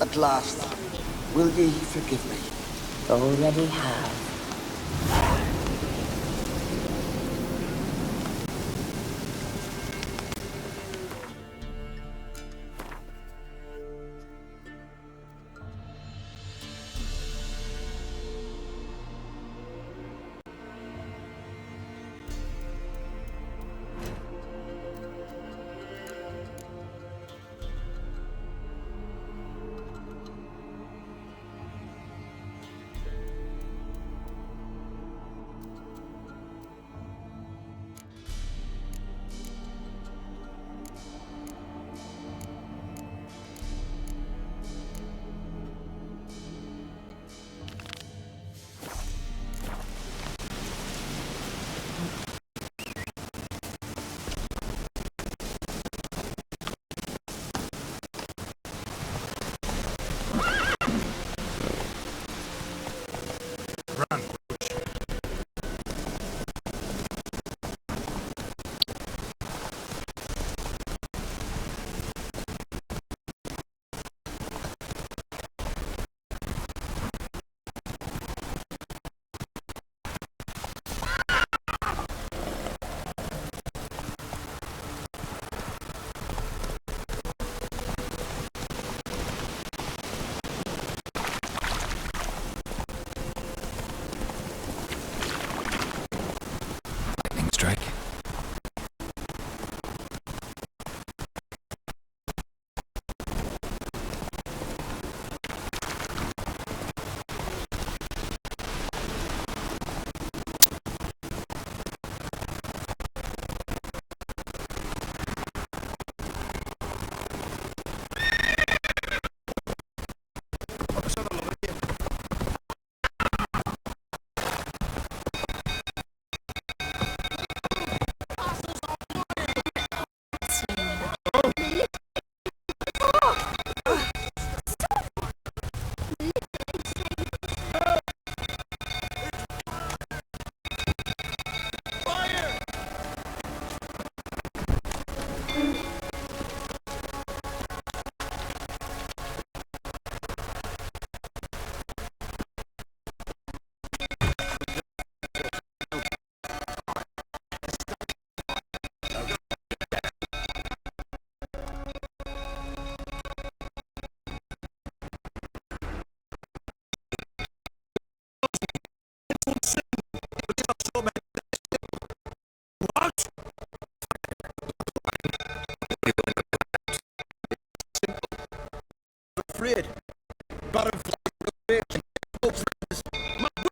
At last, will ye forgive me? Already have. Strike. Afraid. My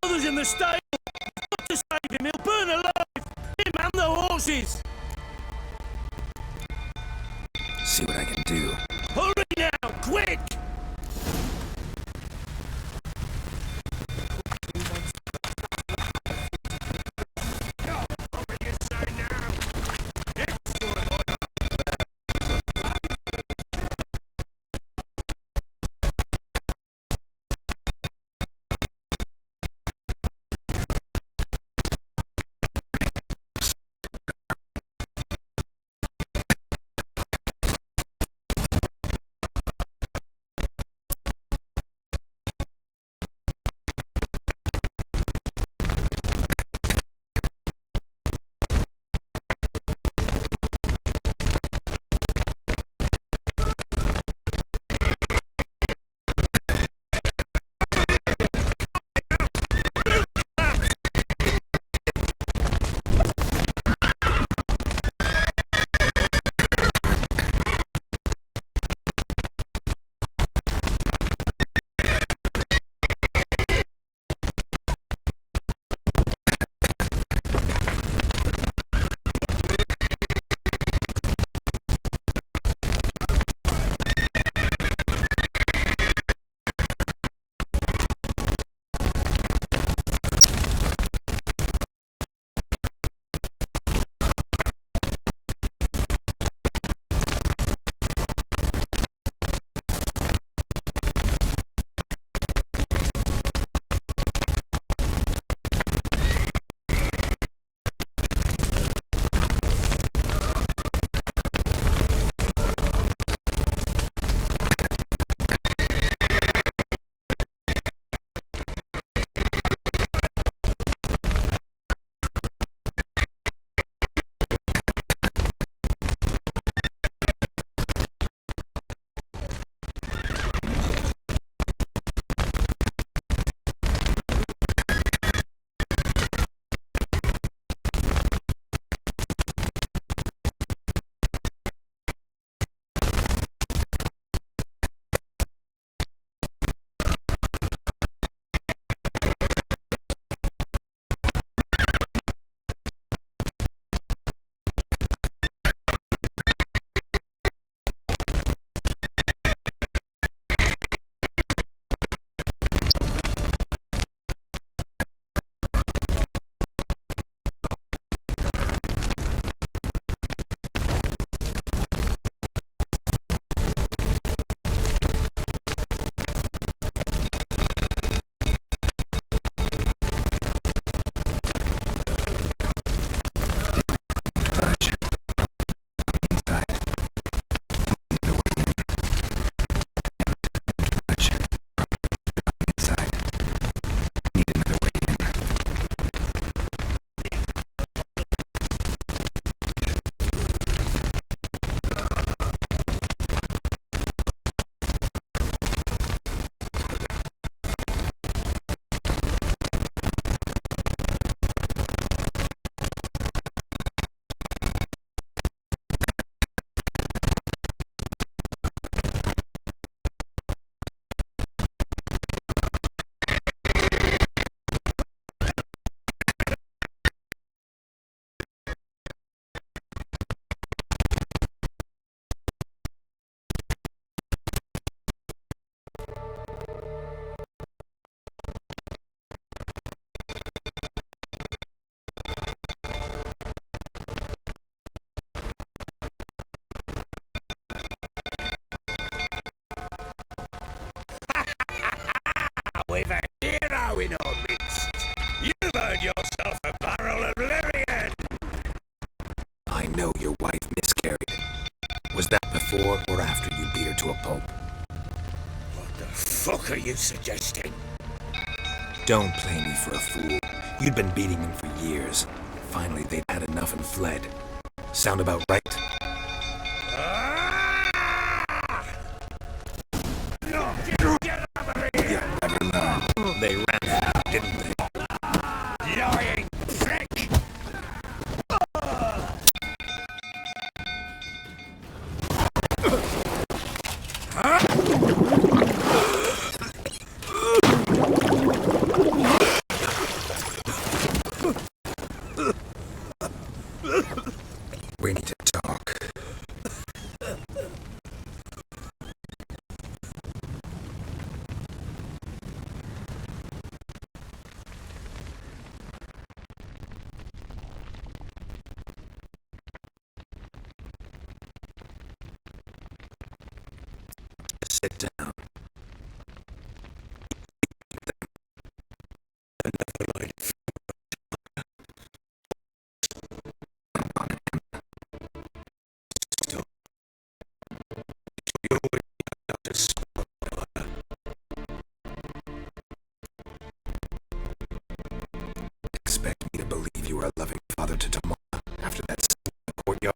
brother's in the stable. Got to save him. He'll burn alive. Him and the horses. See what I can do. Hurry now, quick! going on, midst? You've earned yourself a barrel of Larian! I know your wife miscarried. Was that before or after you beat her to a pulp? What the fuck are you suggesting? Don't play me for a fool. You'd been beating them for years. Finally, they'd had enough and fled. Sound about right? Get over here! You never learn. They ran from you, didn't they? Lying prick! We need to talk. Sit down. Expect me to believe you are a loving father to Tamara after that scene in the courtyard?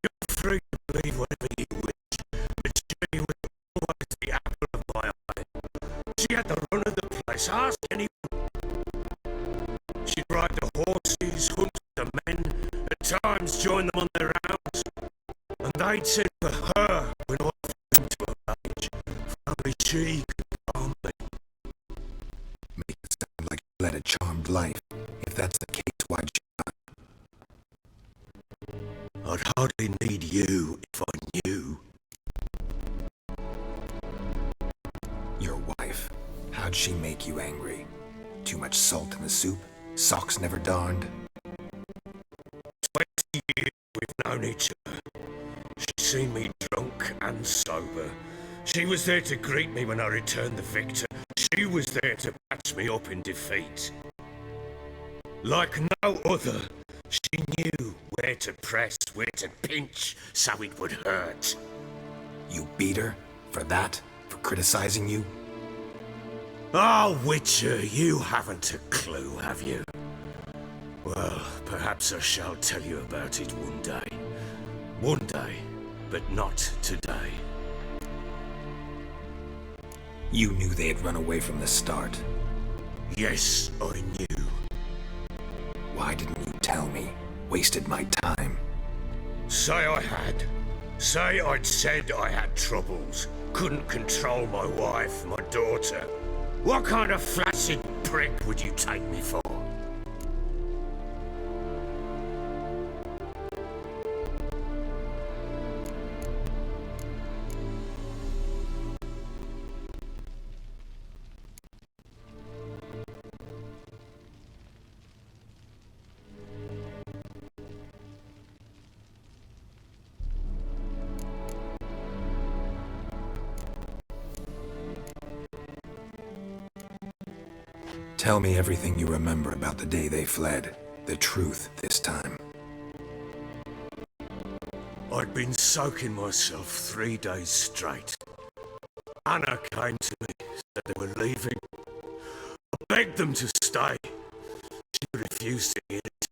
You're free to believe whatever you wish, but she was always the apple of my eye. She had the run of the place, ask anyone. She'd ride the horses, hunt the men, at times join them on their rounds. And they'd said for her, when I came to her age, if only she could calm me. Make it sound like you led a charmed life. If that's the case, why'd you not? I'd hardly need you if I knew. Your wife. How'd she make you angry? Too much salt in the soup? Socks never darned? 20 years we've known each other. She's seen me drunk and sober. She was there to greet me when I returned the victor. She was there to patch me up in defeat. Like no other, she knew where to press, where to pinch, so it would hurt. You beat her? For that? For criticizing you? Oh, Witcher, you haven't a clue, have you? Well, perhaps I shall tell you about it one day. One day, but not today. You knew they had run away from the start. Yes, I knew. Why didn't you tell me? Wasted my time. Say I had. Say I'd said I had troubles. Couldn't control my wife, my daughter. What kind of flaccid prick would you take me for? Tell me everything you remember about the day they fled. The truth this time. I'd been soaking myself 3 days straight. Anna came to me, said they were leaving. I begged them to stay. She refused to hear it.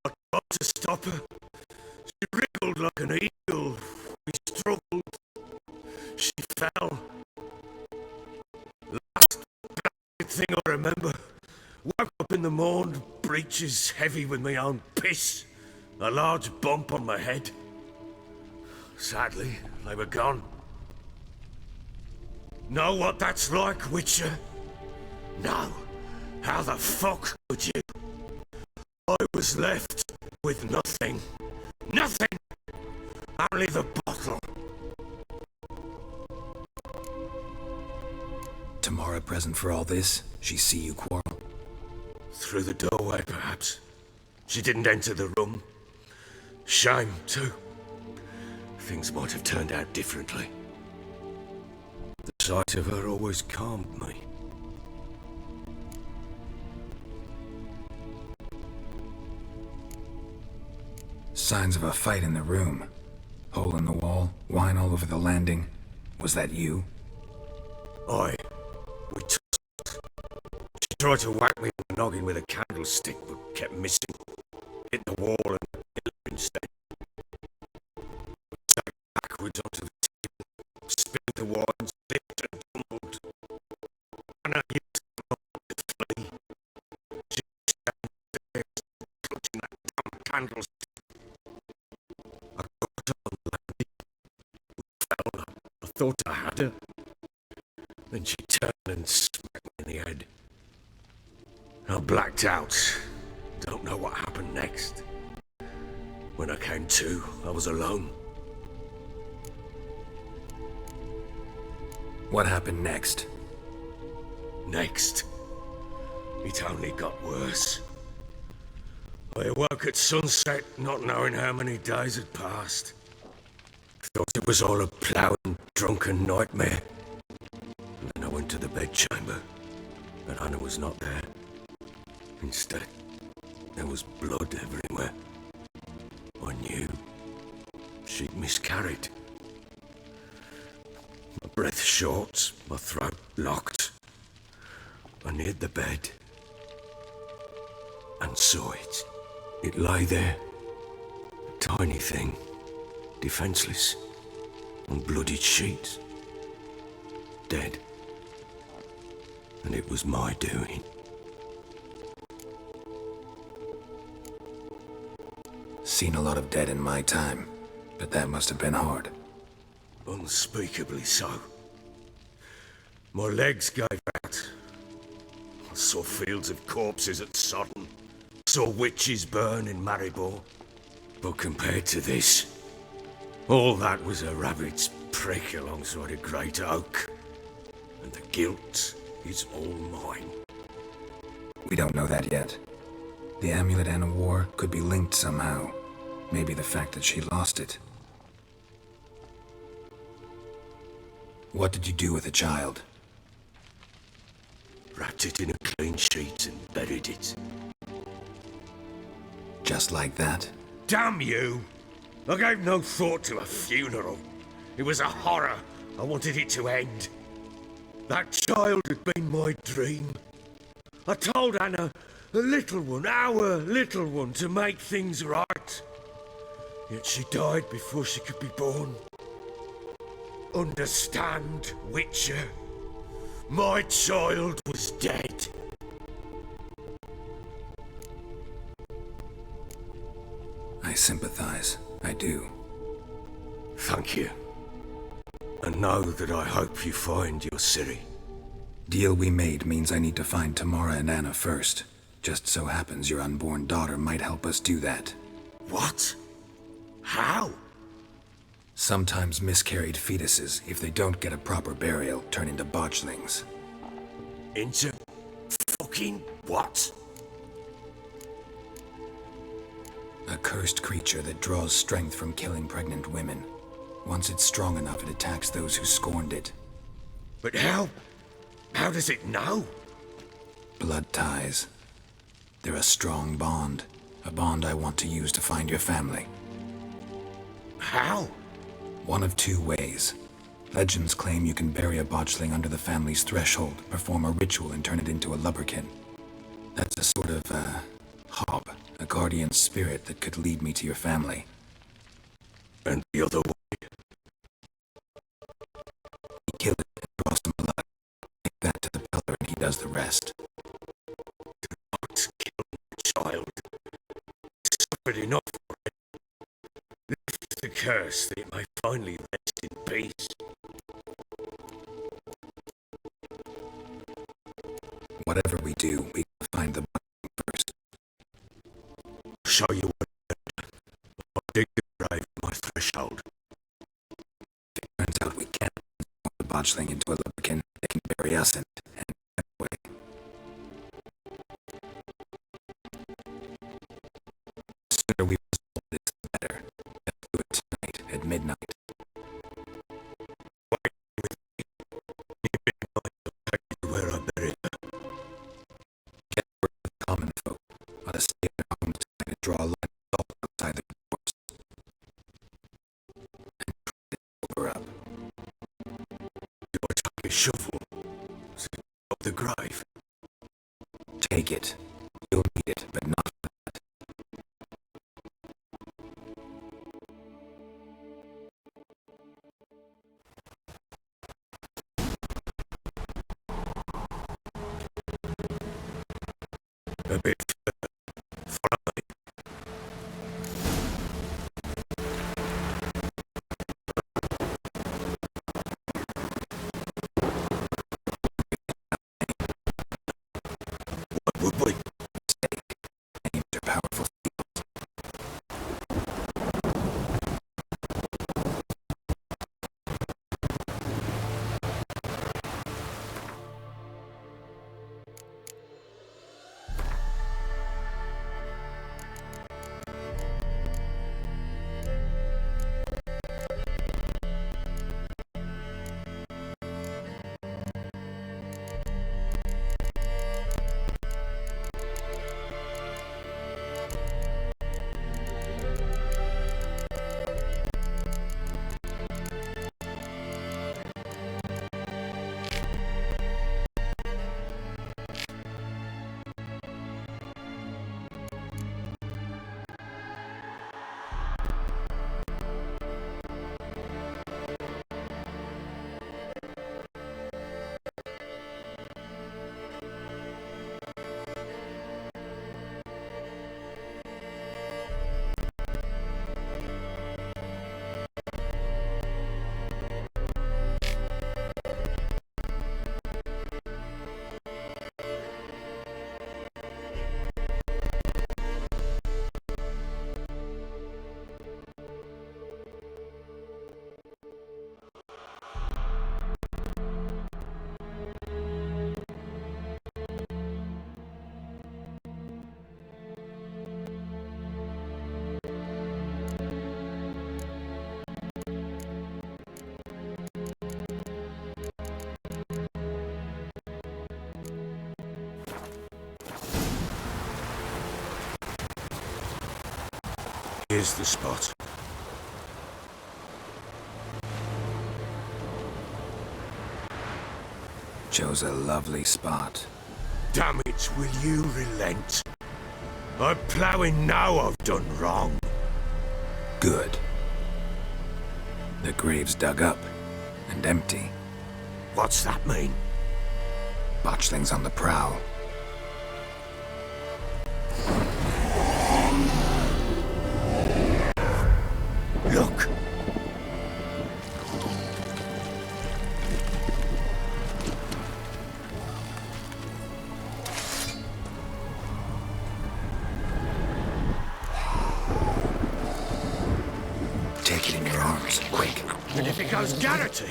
I tried to stop her. She wriggled like an eagle. We struggled. She fell. Last thing I remember, woke up in the morn, breeches heavy with my own piss, a large bump on my head. Sadly, they were gone. Know what that's like, Witcher? No. How the fuck could you? I was left with nothing. Nothing! Only the bottle. Tamara present for all this? She see you quarrel? Through the doorway, perhaps. She didn't enter the room. Shame, too. Things might have turned out differently. The sight of her always calmed me. Signs of a fight in the room. Hole in the wall, wine all over the landing. Was that you? We tussled. She tried to whack me on the noggin with a candlestick, but kept missing. Hit the wall and hit her instead. Sagged backwards onto the table, spilled the wine, slipped and tumbled. And I used to flee. She was downstairs, clutching that damn candlestick. I got her on the landing. We fell. I thought I had her. Then she turned and smacked me in the head. I blacked out. Don't know what happened next. When I came to, I was alone. What happened next? Next, it only got worse. I awoke at sunset, not knowing how many days had passed. Thought it was all a ploughing, drunken nightmare. And then I went to the bedchamber, but Anna was not there. Instead, there was blood everywhere. I knew she'd miscarried. My breath short, my throat locked. I neared the bed and saw it. It lay there, a tiny thing, defenseless, on bloodied sheets, dead. And it was my doing. Seen a lot of dead in my time, but that must have been hard. Unspeakably so. My legs gave out. I saw fields of corpses at Sodden. Saw witches burn in Maribor. But compared to this, all that was a rabbit's prick alongside a great oak. And the guilt is all mine. We don't know that yet. The amulet Anna wore could be linked somehow. Maybe the fact that she lost it. What did you do with the child? Wrapped it in a clean sheet and buried it. Just like that? Damn you! I gave no thought to a funeral. It was a horror. I wanted it to end. That child had been my dream. I told Anna, the little one, our little one, to make things right. Yet she died before she could be born. Understand, Witcher? My child was dead. I sympathize. I do. Thank you. And know that I hope you find your Ciri. Deal we made means I need to find Tamara and Anna first. Just so happens your unborn daughter might help us do that. What? How? Sometimes miscarried fetuses, if they don't get a proper burial, turn into botchlings. Into fucking what? A cursed creature that draws strength from killing pregnant women. Once it's strong enough, it attacks those who scorned it. But how? How does it know? Blood ties. They're a strong bond. A bond I want to use to find your family. How? One of two ways. Legends claim you can bury a botchling under the family's threshold, perform a ritual, and turn it into a lubberkin. That's a sort of, hob, a guardian spirit that could lead me to your family. And the other way? You kill it and draw some blood. Take that to the pillar and he does the rest. Do not kill the child. Suffered enough for it. Lift the curse that it may finally rest in peace. Whatever we do, we can find the botchling first. Show you what I'll dig the grave at my threshold. If it turns out we can't turn the botchling into a lubberkin, they can bury us in it, and that way. The sooner we resolve this, the better. Let's do it tonight, at midnight. Wait with me. shovel up the grave. Take it. You'll need it, but not a bit further. What would we? aimed or powerful. Here's the spot. Chose a lovely spot. Damn it, will you relent? I'm ploughing now I've done wrong. Good. The grave's dug up and empty. What's that mean? Botchling's on the prowl. Look! Take it in your arms, quick. And if it goes Garrity,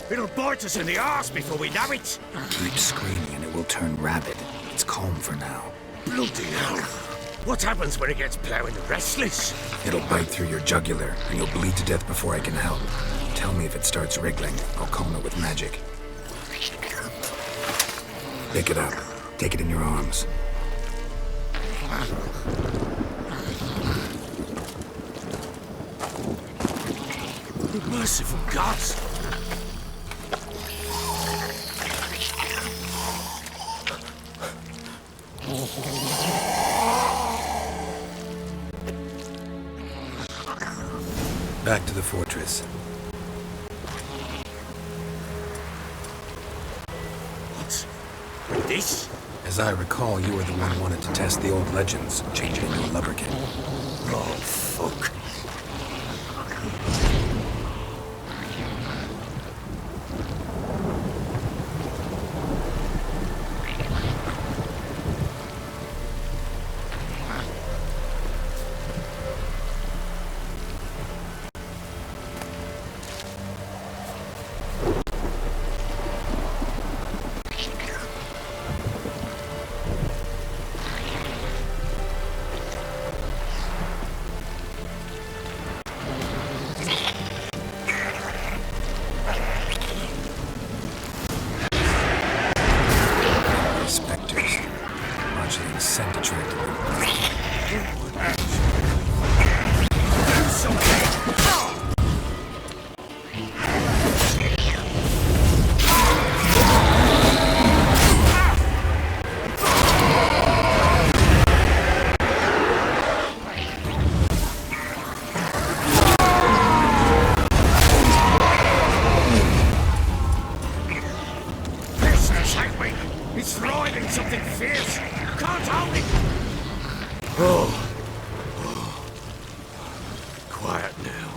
it'll bite us in the arse before we know it. Keep screaming and it will turn rabid. It's calm for now. Bloody hell. What happens when it gets ploughing restless? It'll bite through your jugular, and you'll bleed to death before I can help. Tell me if it starts wriggling. I'll calm it with magic. Pick it up. Take it in your arms. Merciful gods! Back to the fortress. What? With this? As I recall, you were the one who wanted to test the old legends, change it into a lubberkin. Oh, fuck. It's writhing something fierce. Can't hold it. Oh. Quiet now.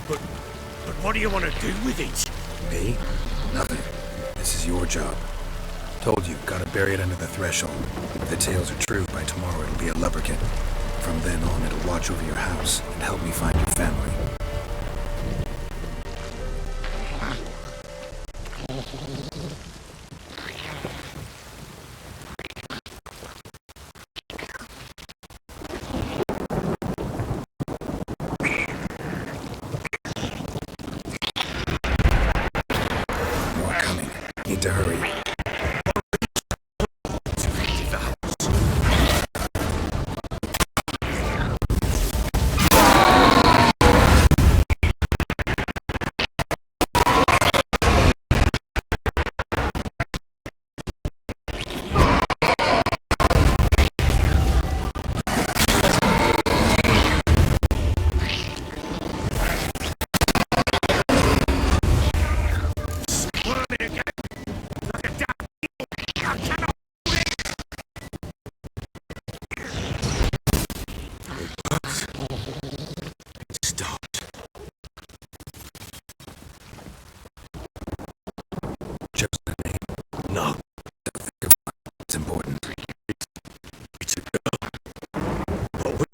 But what do you want to do with it? Me? Nothing. This is your job. Told you, gotta bury it under the threshold. If the tales are true, by tomorrow it'll be a lubberkin. From then on, it'll watch over your house and help me find your family. More coming. Need to hurry. Just the name. No. Don't think of it. It's important. It's a girl. But we...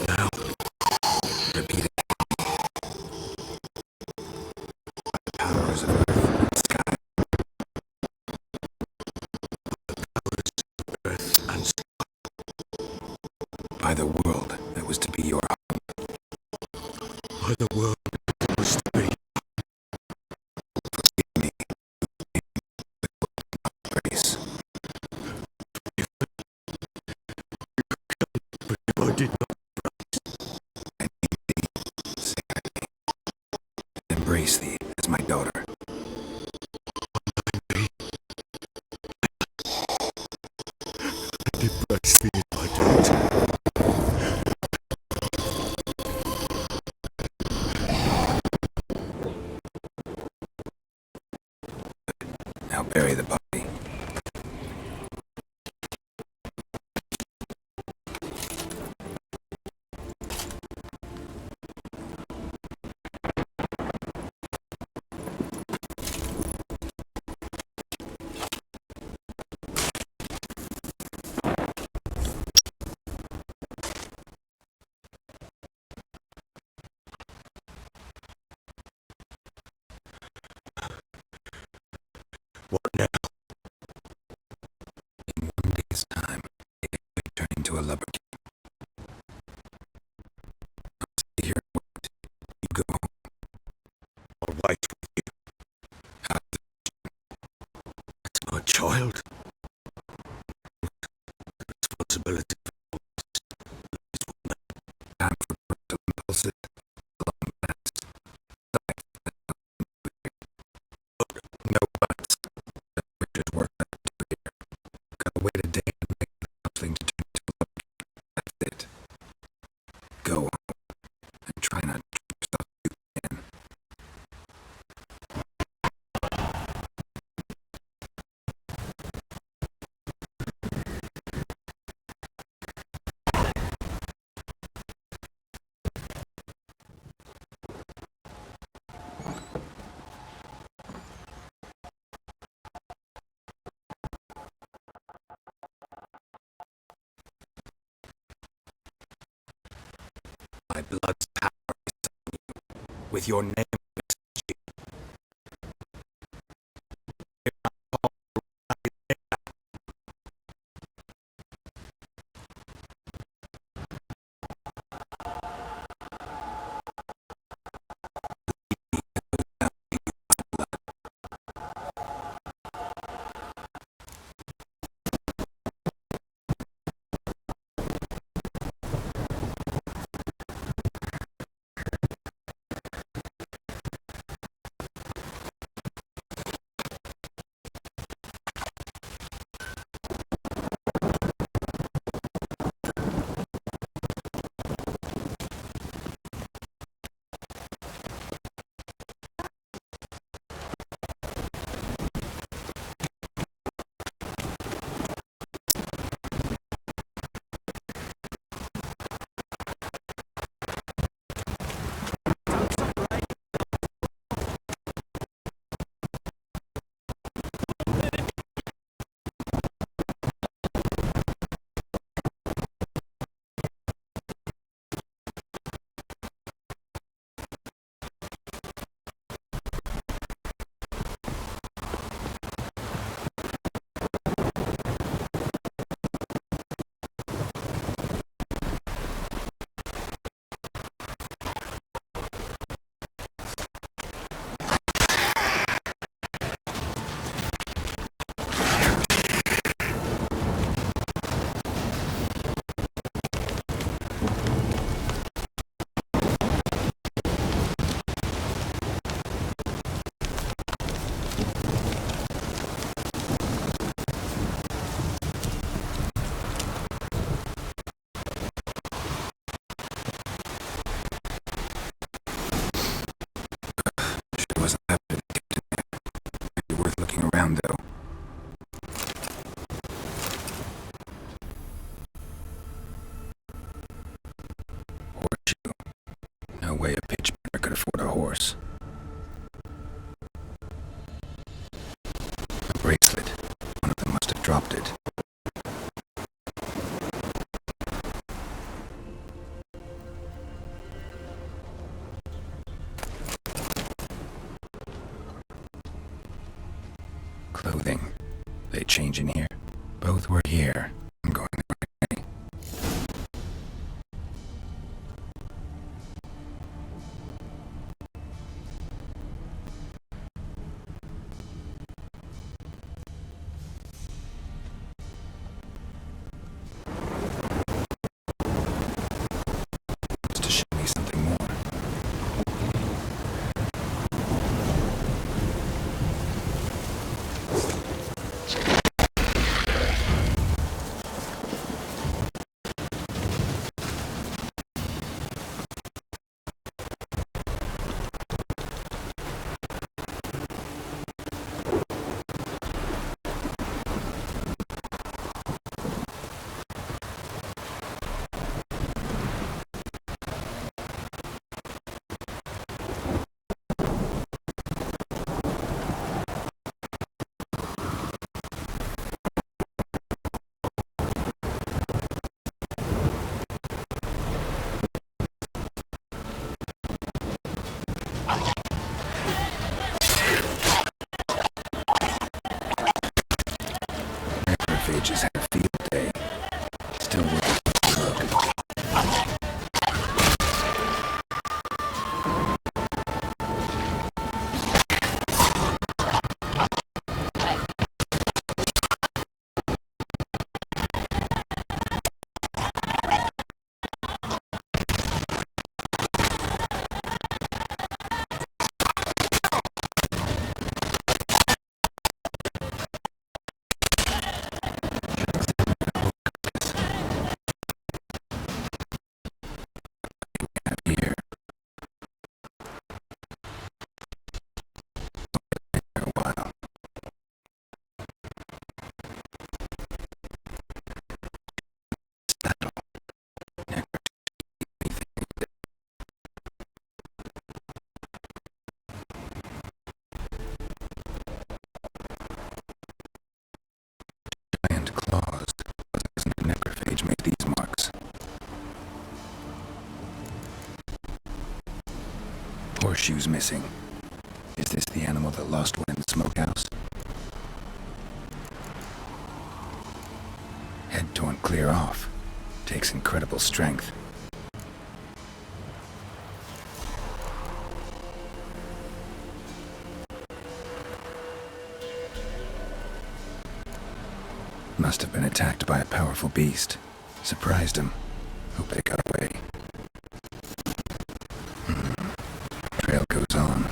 Now, repeat it. Powers of earth and sky. Earth and sky. By the world that was to be your home. By the world that was to be. Forgive me. Grace. But if I did not, I need thee. Say I thee. Embrace thee as my daughter. embrace thee as my daughter. Now bury the body. What now? In 1 day's time, it will turn into a lubberkin. I'll stay here and wait. You go home. I'll wait with you. How It's my child. Responsibility. time for parental impulses. Long bats. No buts. The bridges work out here. Gotta wait a day and make the something to turn into a lubberkin. That's it. Go home and try not to trip stuff again. My blood's power is on you. With your name, sound, though. Horseshoe. No way a pitch burner could afford a horse. A bracelet. One of them must have dropped it. Clothing. They change in here. Both were here. I'm going the right way. Just to show me something more. Just had a field day. Still worth a look. Here. For a while. Saddle. Never anything. Giant claws. Wasn't a necrophage made these marks. Horseshoes missing. Is this the animal that lost one in the smokehouse? Head torn clear off. Takes incredible strength. Must have been attacked by a powerful beast. Surprised him. Hope they got away. Trail goes on.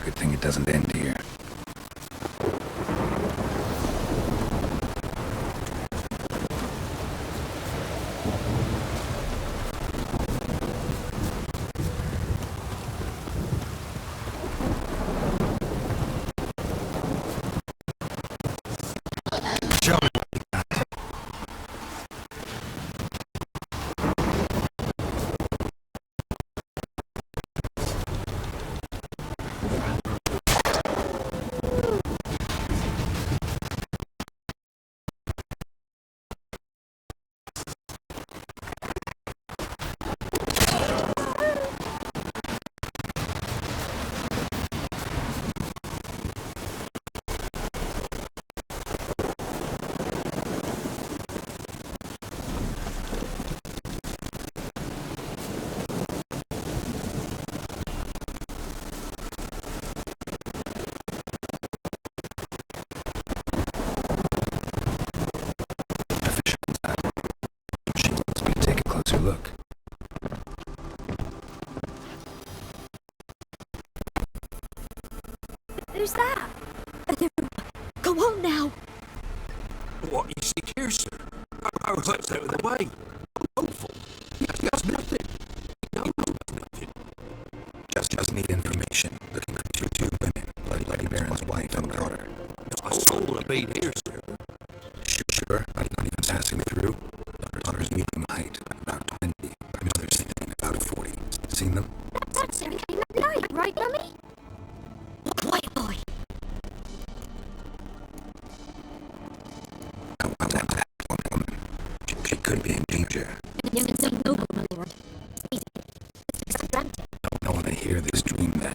Good thing it doesn't end here. Show me what you got. Look. Who's that? Go on now. What you seek here, sir? Our hut's out of the way. Hopeful. He has nothing. He knows nothing. Just need information. Looking for two women. Bloody Baron's wife and daughter. I been here, sir. Sure, but not even passing through. Daughter's medium height, about 20. My mother's thin, about 40. Seen them? That's came at night, right, Mummy? Quiet, boy. I want that woman. She could be in danger. You can say no, my lord. Easy. It's granted. Don't want to hear this dream then.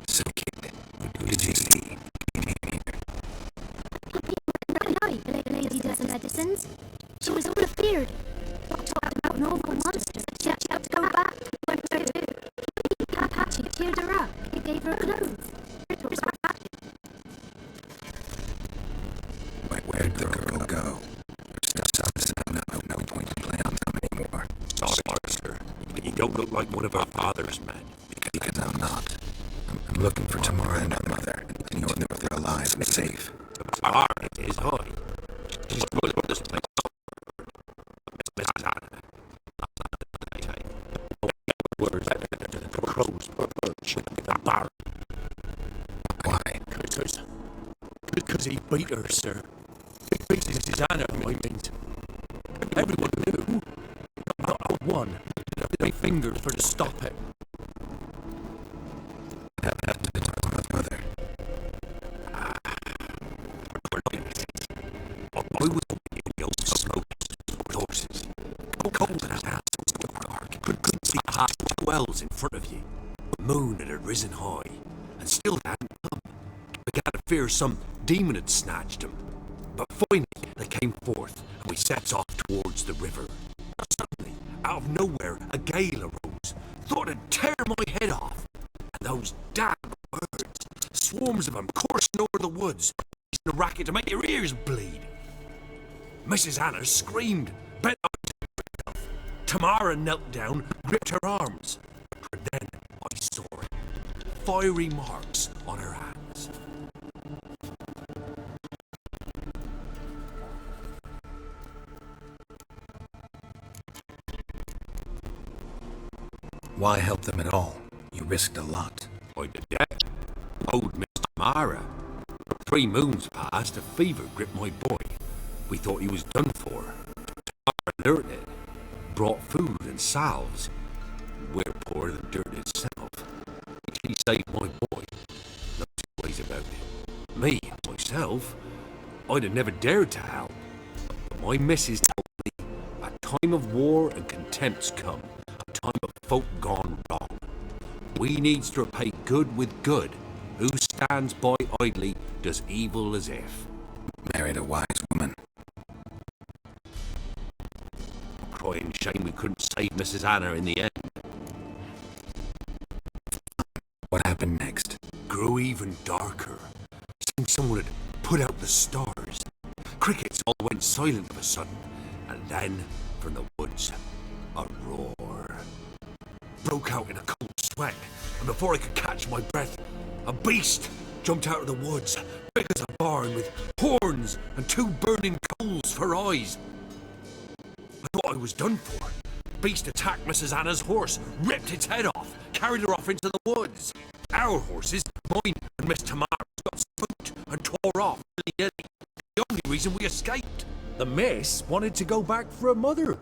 So, kid, did you see? Came here. At night, the lady does the medicines. She was all afeared. Talked about an awful monster. She had to go back. Went to do. Patchy cheered her up. He gave her clothes. Where'd the girl go? No point in playing on them anymore. Sorry, sir. You don't look like one of our father's men. Because I'm not. I'm looking for Tamara and her mother. I need to know if they're alive and safe. Tamara is high. She's supposed to this place. Mrs. Anna. Words the crows perch with a bar. Why? Because he beat her, sir. He beat Mrs. Anna, I mean. Everyone knew. Not one. They fingered for to stop it. I have to talk to my mother. I was in the old smoke with horses. Cold and out, so dark. Couldn't see past 2 wells in front of you. The moon had risen high, and still hadn't come. Began to fear some demon had snatched him. But finally they came forth, and we set off towards the river. Suddenly, out of nowhere, a gale arose. Thought it'd tear my head off. And those damn birds, swarms of them coursing over the woods, using a racket to make your ears bleed. Mrs. Anna screamed, bent over herself. Tamara knelt down, gripped her arms. And then I saw it. Fiery marks on her hands. Why help them at all? You risked a lot. I did that. Old Miss Tamara. 3 moons passed, a fever gripped my boy. We thought he was done for. Tamara learned it. Brought food and salves. We're poorer than dirt itself. She saved my boy. No two ways about it. Me, myself, I'd have never dared to help. But my missus told me a time of war and contempt's come. A time of folk gone wrong. We needs to repay good with good. Who stands by idly does evil as if. Married a wise woman. Crying shame we couldn't save Mrs. Anna in the end. What happened next? Grew even darker. Seemed someone had put out the stars. Crickets all went silent of a sudden, and then, from the woods, a roar. Broke out in a cold sweat, and before I could catch my breath, a beast jumped out of the woods, big as a barn, with horns and 2 burning coals for eyes. I thought I was done for. Beast attacked Mrs. Anna's horse, ripped its head off, carried her off into the woods. Our horses, mine and Miss Tamara's, got spooked and tore off willy-nilly. The only reason we escaped. The miss wanted to go back for her mother,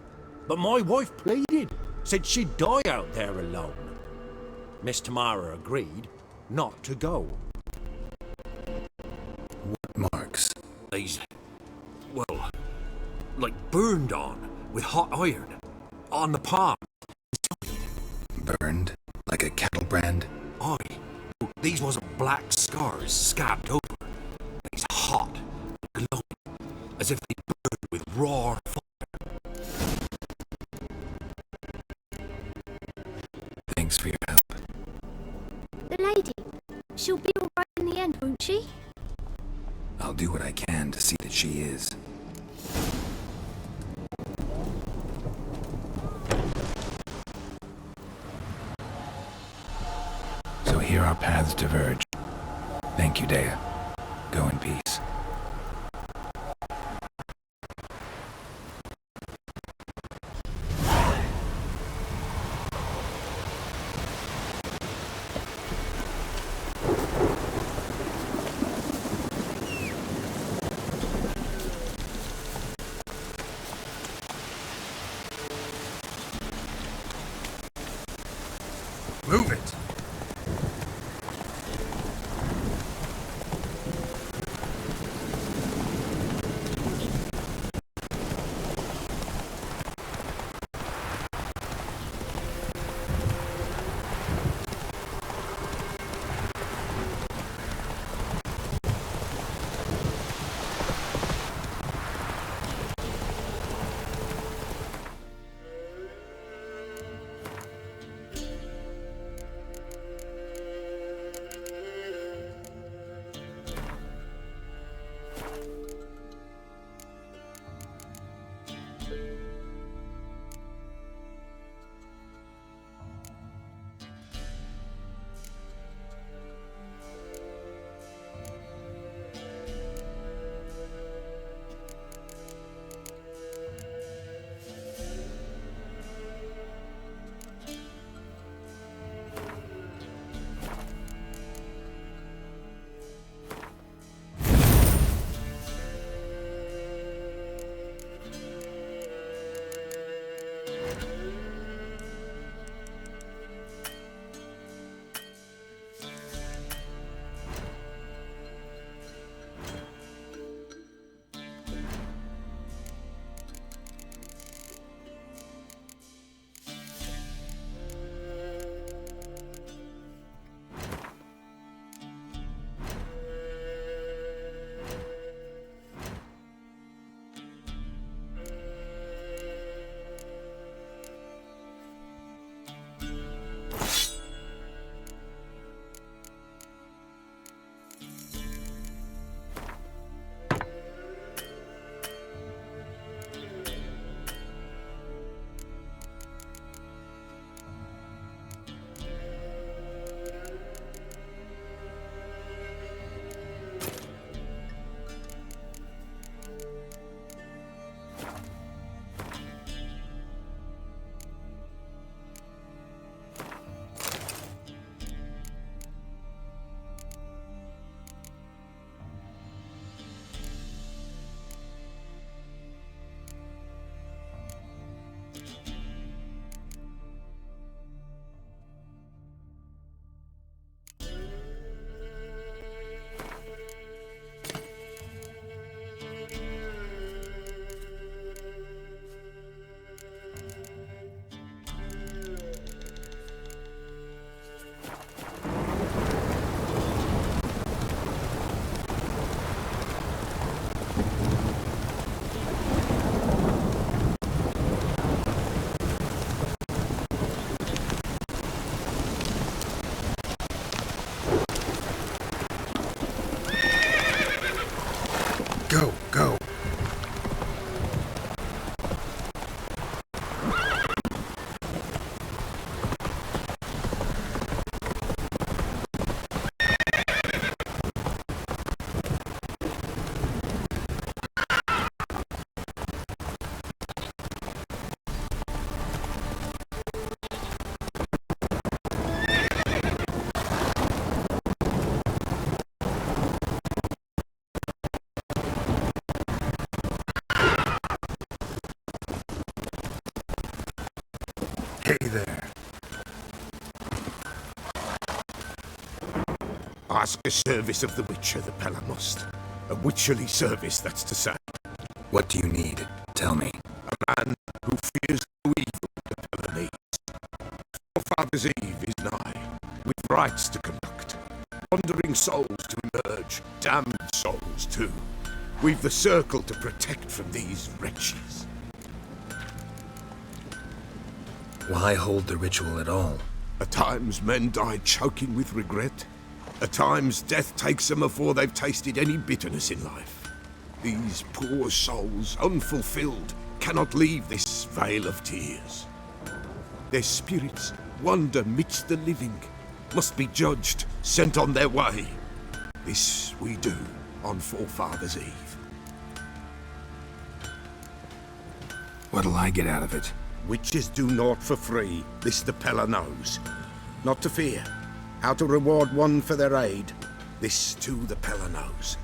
but my wife pleaded, said she'd die out there alone. Miss Tamara agreed not to go. What marks? These, well, like burned on with hot iron. On the palm. Burned? Like a cattle brand? Aye. These wasn't black scars scabbed over. These hot and glowing, as if they burned with raw fire. Thanks for your help. The lady. She'll be all right in the end, won't she? I'll do what I can to see that she is. So here our paths diverge. Thank you, Dea. Go in peace. Move it! Go, go. Hey there. Ask a service of the Witcher, the Pella must. A witcherly service, that's to say. What do you need? Tell me. A man who fears no evil the Pella needs. Forefather's Eve is nigh, with rites to conduct. Wandering souls to emerge, damned souls too. We've the circle to protect from these wretches. Why hold the ritual at all? At times men die choking with regret. At times death takes them before they've tasted any bitterness in life. These poor souls, unfulfilled, cannot leave this vale of tears. Their spirits wander midst the living, must be judged, sent on their way. This we do on Forefather's Eve. What'll I get out of it? Witches do naught for free, this the Pella knows. Not to fear. How to reward one for their aid, this too the Pella knows.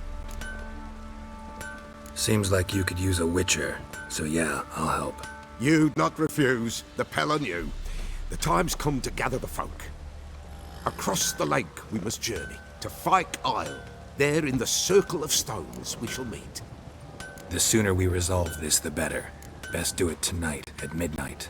Seems like you could use a witcher, so yeah, I'll help. You'd not refuse, the Pella knew. The time's come to gather the folk. Across the lake we must journey, to Fyke Isle. There in the circle of stones we shall meet. The sooner we resolve this, the better. Best do it tonight, at midnight.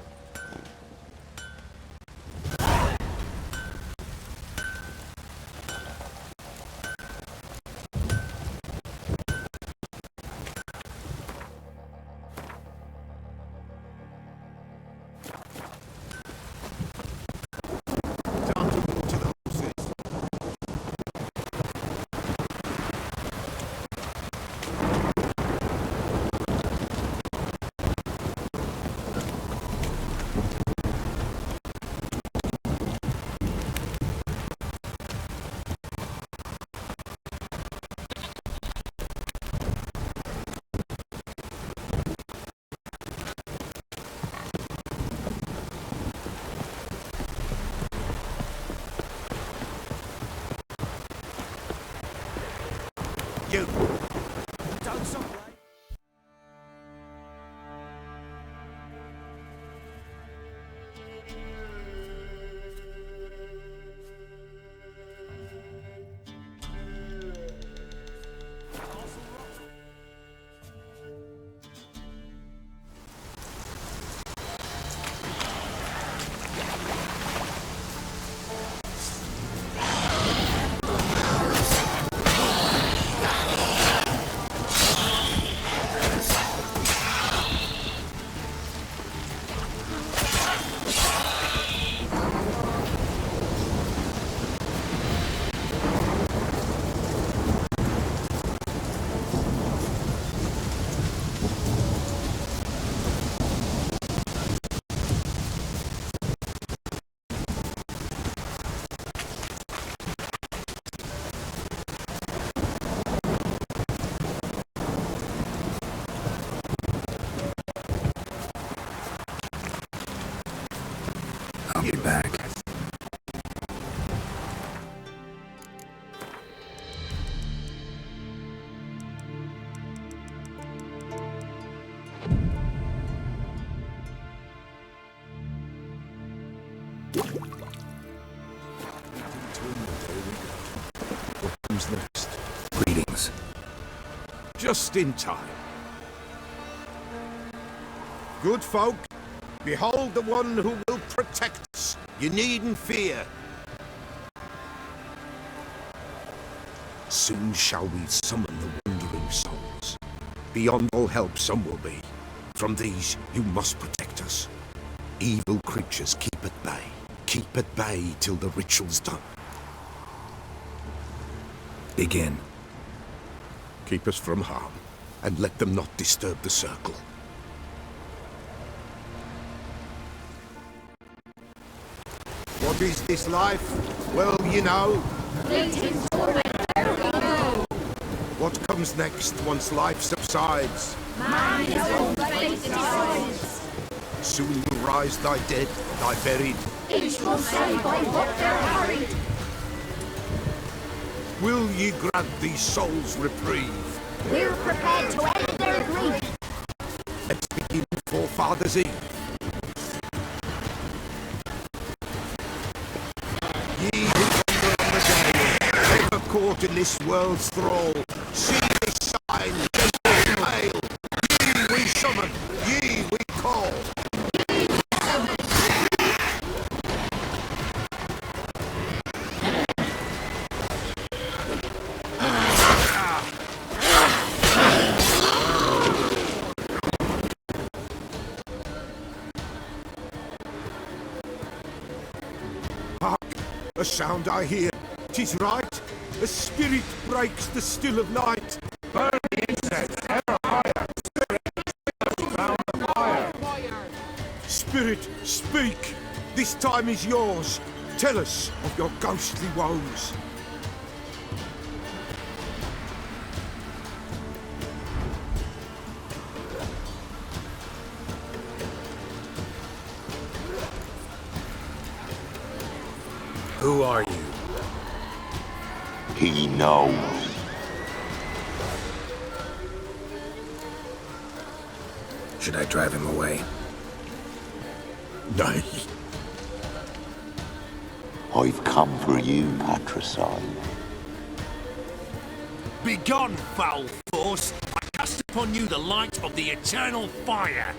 You. I'll be back. What comes next? Greetings. Just in time. Good folk, behold the one who will protect us. You needn't fear. Soon shall we summon the wandering souls. Beyond all help some will be. From these you must protect us. Evil creatures keep at bay. Keep at bay till the ritual's done. Begin. Keep us from harm, and let them not disturb the circle. What is this life? Well, you know. What comes next once life subsides? Soon will rise thy dead, thy buried. Each will say by what they're harried. Will ye grant these souls reprieve? We're prepared to end their grief. Let's begin Forefathers' Eve. Ye who wander on the gale, ever caught in this world's thrall, see this sign, gentle hail. Ye we summon, ye we call. A sound I hear, 'tis right. A spirit breaks the still of night. Burn the incense, ever higher. Spirit, speak. This time is yours. Tell us of your ghostly woes. Who are you? He knows. Should I drive him away? Nay. I've come for you, patricide. Begone, foul force! I cast upon you the light of the eternal fire!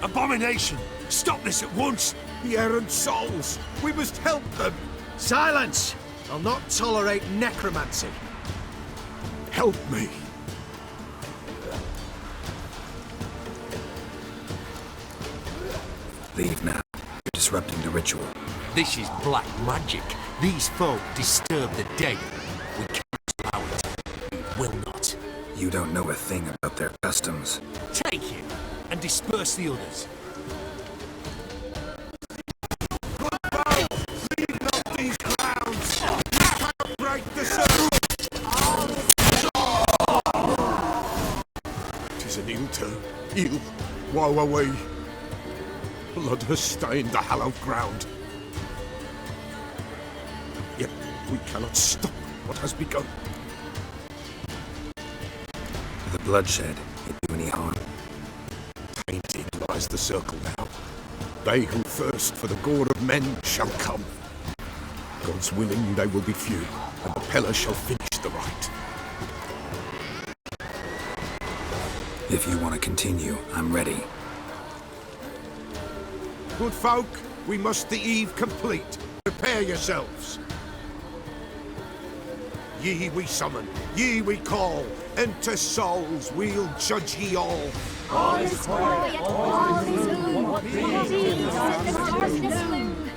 Abomination! Stop this at once! The errant souls! We must help them! Silence! I'll not tolerate necromancy. Help me! Leave now. You're disrupting the ritual. This is black magic. These folk disturb the dead. We cannot allow it. We will not. You don't know a thing about their customs. Take him and disperse the others. Leave not these grounds! You cannot break the circle! 'Tis an ill turn. Ill. Woe away. Blood has stained the hallowed ground. Yet we cannot stop what has begun. The bloodshed didn't do any harm. Tainted lies the circle now. They who thirst for the gore of men shall come. God's willing they will be few, and the Pella shall finish the rite. If you want to continue, I'm ready. Good folk, we must the eve complete. Prepare yourselves. Ye we summon, ye we call. Enter souls, we'll judge ye all. All is quiet, all is gloom. Jesus in the darkness loom.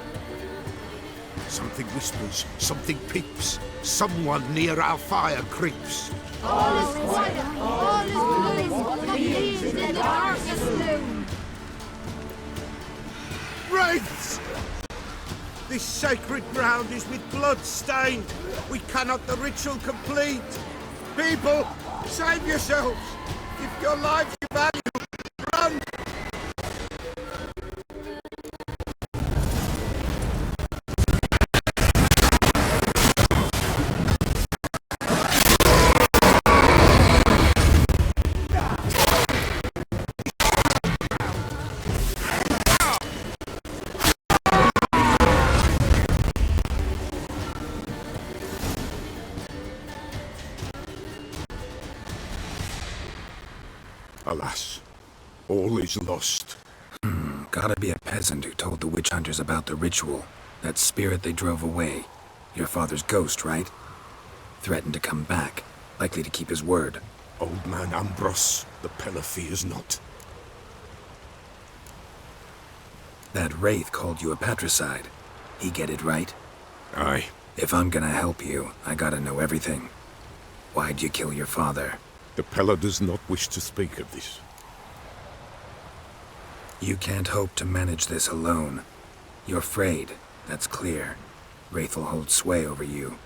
Something whispers, something peeps. Someone near our fire creeps. All is quiet, all is gloom. Jesus in the darkness loom. Wraiths! This sacred ground is with blood stained. We cannot the ritual complete. People, save yourselves. If your lives you value, run! Alas, all is lost. Gotta be a peasant who told the witch hunters about the ritual. That spirit they drove away. Your father's ghost, right? Threatened to come back. Likely to keep his word. Old man Ambros, the Pella fears not. That wraith called you a patricide. He get it right? Aye. If I'm gonna help you, I gotta know everything. Why'd you kill your father? The Pella does not wish to speak of this. You can't hope to manage this alone. You're afraid, that's clear. Wraith will hold sway over you.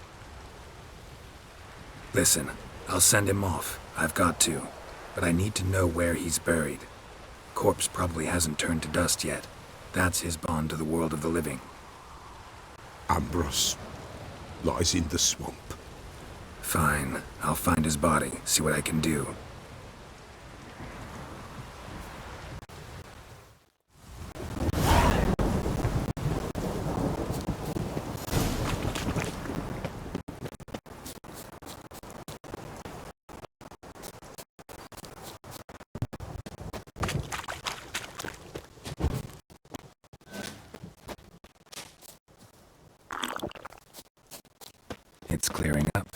Listen, I'll send him off. I've got to. But I need to know where he's buried. Corpse probably hasn't turned to dust yet. That's his bond to the world of the living. Ambros lies in the swamp. Fine. I'll find his body, see what I can do. It's clearing up.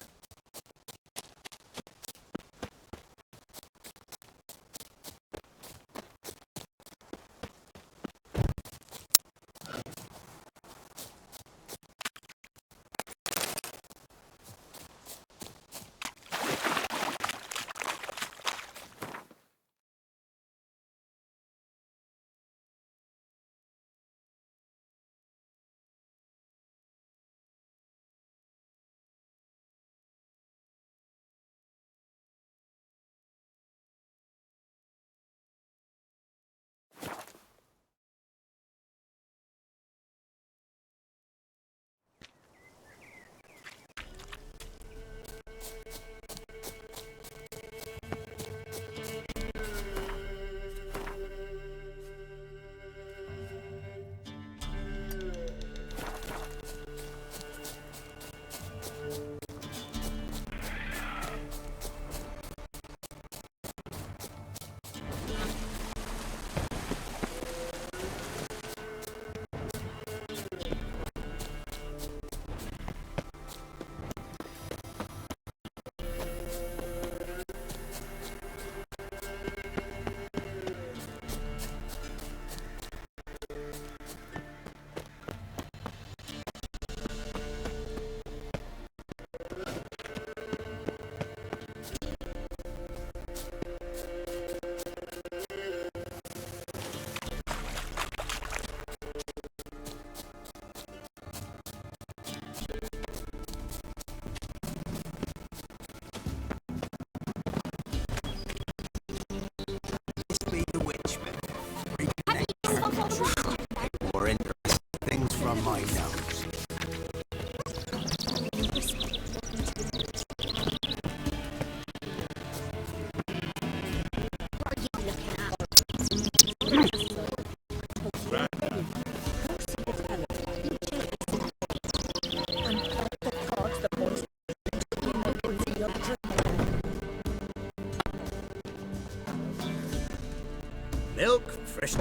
milk, fresh...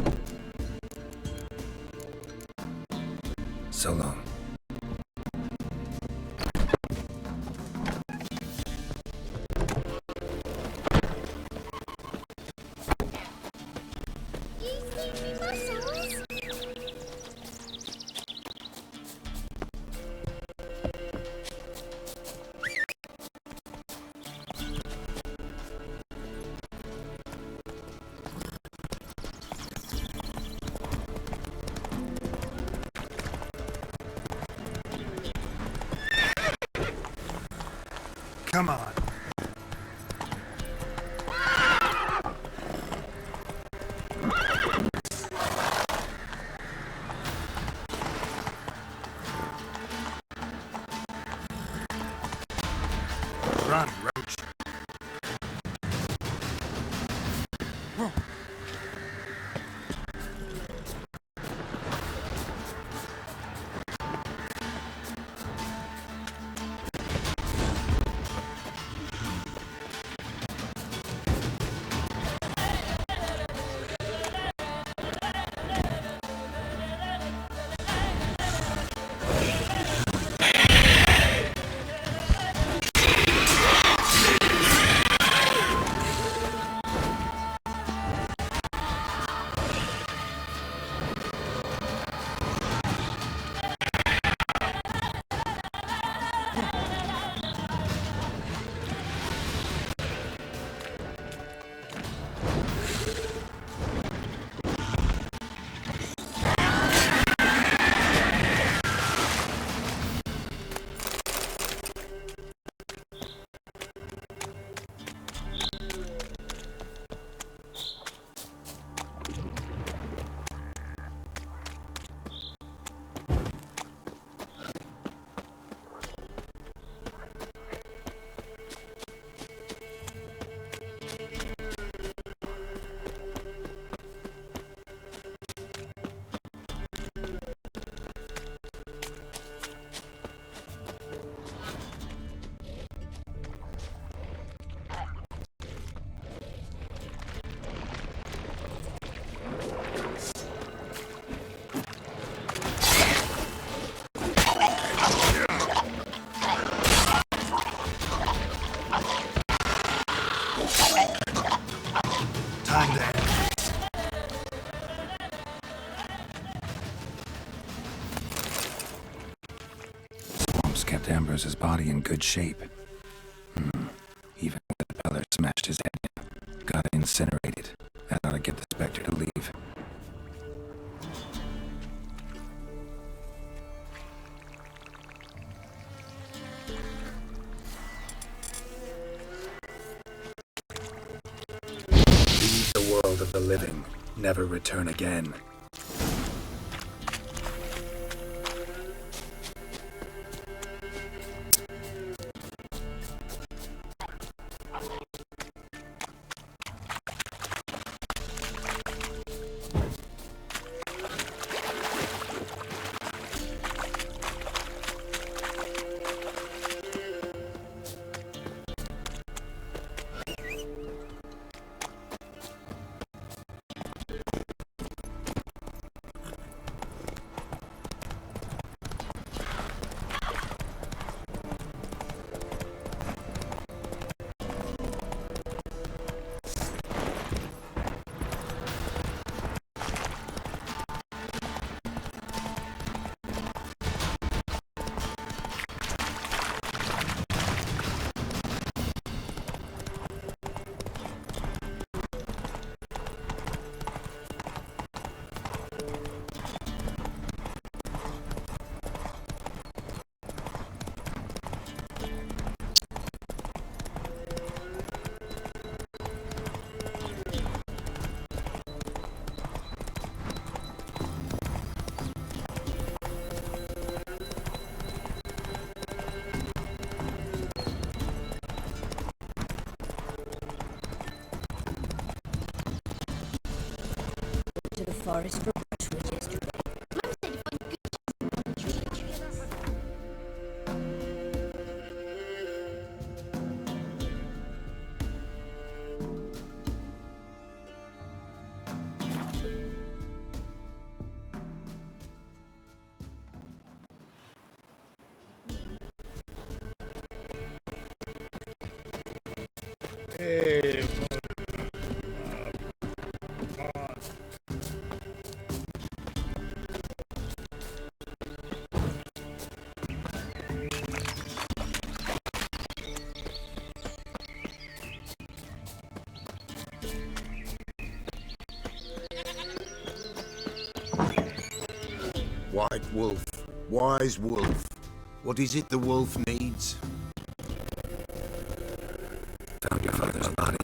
So long. You see me muscles? Come on. Run, Roach. Time there. Swamps kept Ambrose's body in good shape. Even when the Peller smashed his head in, got incinerated. That ought to get the Spectre to leave. Leave the world of the living. Never return again. To the forest for brushwood yesterday. Mum said to find good on the tree. White wolf, wise wolf. What is it the wolf needs? Found your father's body.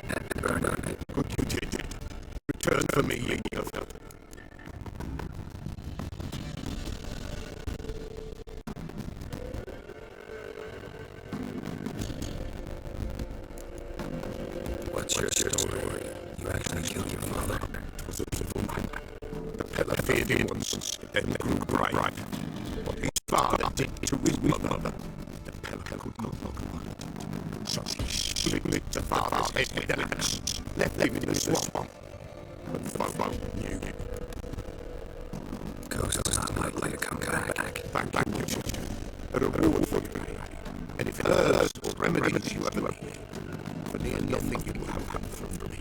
Had been burned on it. Good you did it. Return for me, Yeniofer. What's your story? You actually killed your father? It was a beautiful man. The Pella feared him once, then grew brave. What his father did to his mother, the Pella could not look on. So she split the father's head with an axe, left him in the swamp. But Fofo knew him. Ghost was not likely to come back. Back with you. A reward for you. And if herbs or remedies you ever need, for near nothing you will have from me.